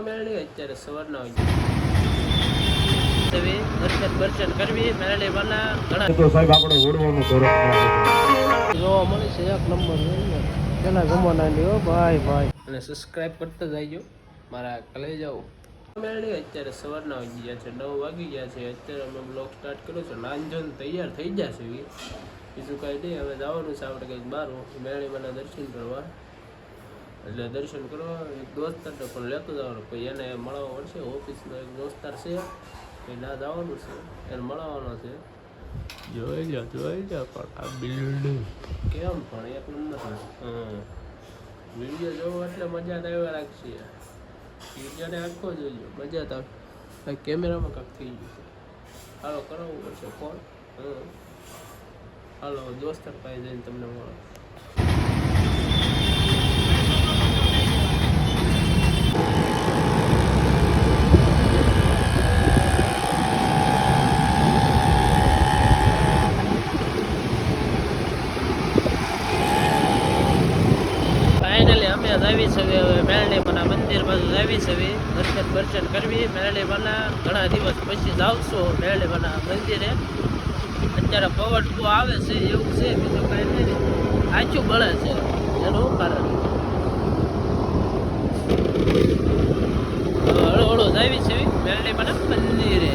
અત્યારે સવારના દર્શન કરવી મેળે વાલા ઘણા તો સાહેબ આપણે ઓળવાનું જોવા મળે છે. એક નંબર પેલા ગમવાના હો ભાઈ ભાઈ અને સબસ્ક્રાઇબ કરતા જઈજો મારા કલે જાઓ મેળે. અત્યારે સવારના વાગી ગયા છે 9 વાગી ગયા છે. અત્યારે અમે બ્લોગ સ્ટાર્ટ કર્યો છે. નાનજન તૈયાર થઈ જશે બીજું કાંઈ નહીં. હવે જવાનું છે આપણે કંઈક બહાર મેળીમાંના દર્શન કરવા. એટલે દર્શન કરવા એક દોસ્તારને પણ લેતો જવાનો કોઈ એને મળવા પડશે. ઓફિસનો એક દોસ્તાર છે એ ના જવાનું છે એને મળવાનો છે. જોઈ લો પણ આ બિલ્ડિંગ કેમ પણ એક નંબર. વિડીયો જોવો એટલે મજા તો એવા લાગશે. વિડીયોને આખો જોઈજો મજા તો આવે. કેમેરામાં કાંક થઈ ગયું છે. હાલો કરાવવું પડશે ફોન. હાલો દોસ્તાર પાસે જઈને તમને મળો. આવી છે હવે મેરડીમાના મંદિર બાજુ આવી છે. દર્શન કરવી મેરડીમાના ઘણા દિવસ પછી જાવશો મેરડીમાના મંદિરે. અત્યારે પવન બહુ આવે છે એવું છે. બીજું કાંઈ નહીં. આછું બળે છે એનું કારણ. હળો આવી છે મેરડીમાના મંદિરે.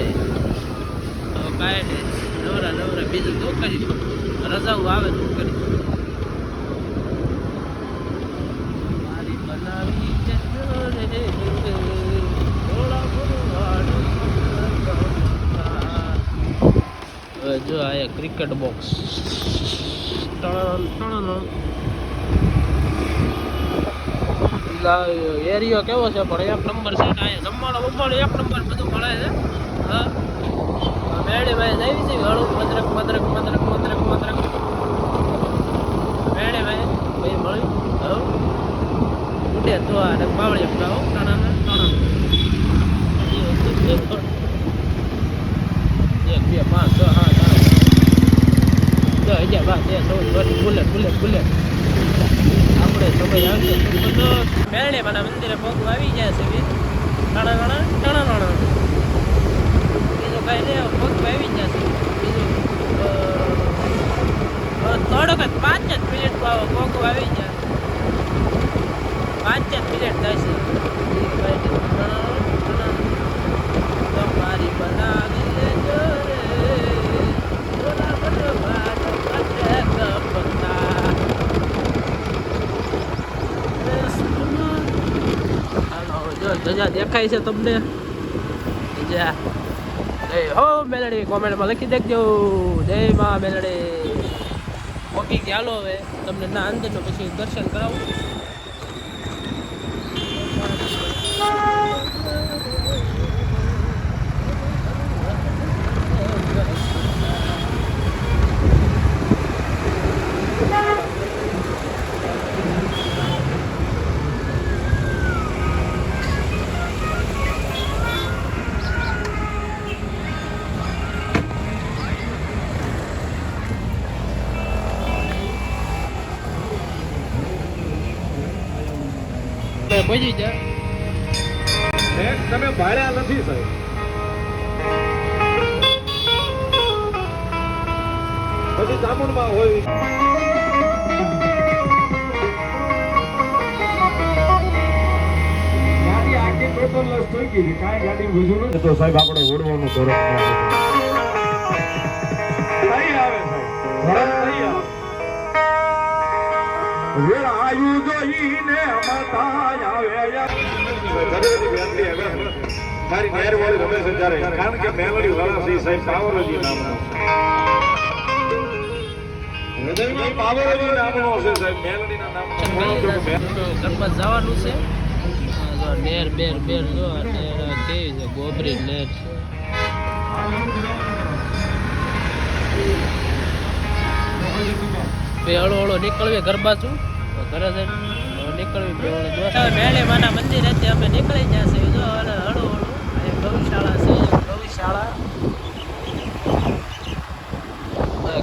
કાંઈ નહીં નવરા બીજું તો કરી રજાઓ આવે તો કરી. જો આ ક્રિકેટ બોક્સ એરિયો કેવો છે પણ એક નંબર છે. અહીંયા જમવાનું એક નંબર બધું મળે છે. હા મેળી ભાઈ આવી છે હળું મદરક મેળી ભાઈ ભાઈ મળ્યું હવ ઉડે તો આ બાવળી ખાઓ એક બે પાંચ છ સાત 10 11 12 13 બુલેટ આપણે સમય આવશે તો મેરડીમાના મંદિરે પગ આવી જાય છે. બીજું કાંઈ નહીં. પગ આવી જશે. બીજું થોડોક 5 જ મિનિટ પગ આવી જાય. 5 જ મિનિટ થશે. તમારી બનાવી લેજો રે ધજા દેખાય છે તમને. જય હો મેલડી કોમેન્ટમાં લખી દેજો જય માં મેલડી. ઓકે ચાલો હવે તમને ના અંદરનો પછી દર્શન કરાવું. પહોંચી જાય તમે ભાડ્યા નથી સાહેબ. પછી જામુનમાં હોય ગાડી આખી ટોટલ લસ થઈ ગઈ. કાંઈ ગાડી બીજું નથી તો સાહેબ આપણે ઓળવાનું તરફ નહીં આવે સાહેબ. વેળ આયુ જોઈને અમાતા આવે મારી મહેરબાની રમેશ ચારે કારણ કે મેલડી વાળા શ્રી સાહેબ પાવરજી નામનો હૃદયમાં પાવરજી નામનો છે સાહેબ. મેલડીના નામનો ગણપત જવાનું છે. નેર બેર જો નેર કેવી છે ગોબરી નેર છે. હળો નીકળવી ઘર બાજુ ઘરે નીકળવી મેળીમાના મંદિર હતી અમે નીકળી ગયા છે. જો હળો ગૌશાળા છે.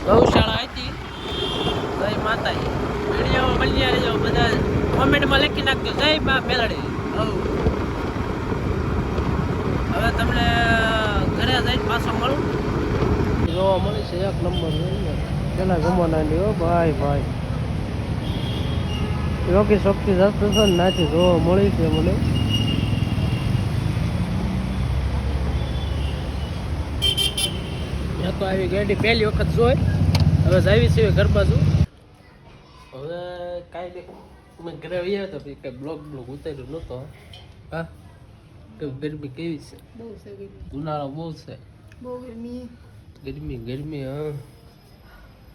ગૌશાળા હતી જય માતાજી. વિડીયો બન્યા રહેજો બધા કોમેન્ટમાં લખી નાખજો જય મા મેલડી. તમને ઘરે જઈને પાછો મળું. જોવા મળે છે એક નંબર પેલા જમાનાની હો ભાઈ ભાઈ. યોગી શક્તિ જતો હતો ને નાથી જોવા મળી છે મને. મેં તો આવી ગાડી પહેલી વખત જોઈ. હવે જાવી છે ઘર બાજુ. હવે કાંઈ નહીં મેં ઘરે આવ્યા તો પછી કંઈ બ્લોગ ઉતાર્યો નહોતો. હા કે ગરમી કેવી છે? બહુ છે ગરમી. ઉનાળો બહુ છે. બહુ ગરમી. ગરમી હા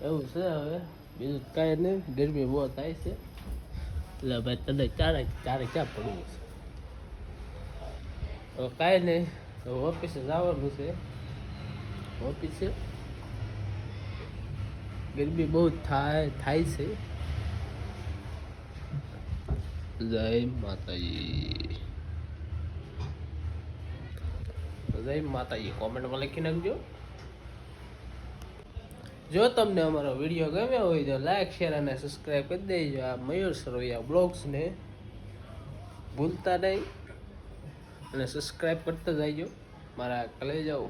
એવું છે. હવે બીજું કાંઈ નહીં, ગરમી બહુ થાય છે. એટલે ભાઈ તને ચારે ક્યાં પડવું છે? હવે કાંઈ નહીં, હવે ઓફિસે જવાનું છે. ઓફિસે ગરમી બહુ થાય છે. જય માતાજી. જય માતાજી કોમેન્ટમાં લખી નાખજો. જો તમને અમારો વિડીયો ગમ્યો હોય તો લાઈક શેર અને સબસ્ક્રાઈબ કરી દેજો. આ મયુર સરવૈયા બ્લોગ્સને ભૂલતા નહીં અને સબસ્ક્રાઈબ કરતા જજો મારા કલેજાઓ.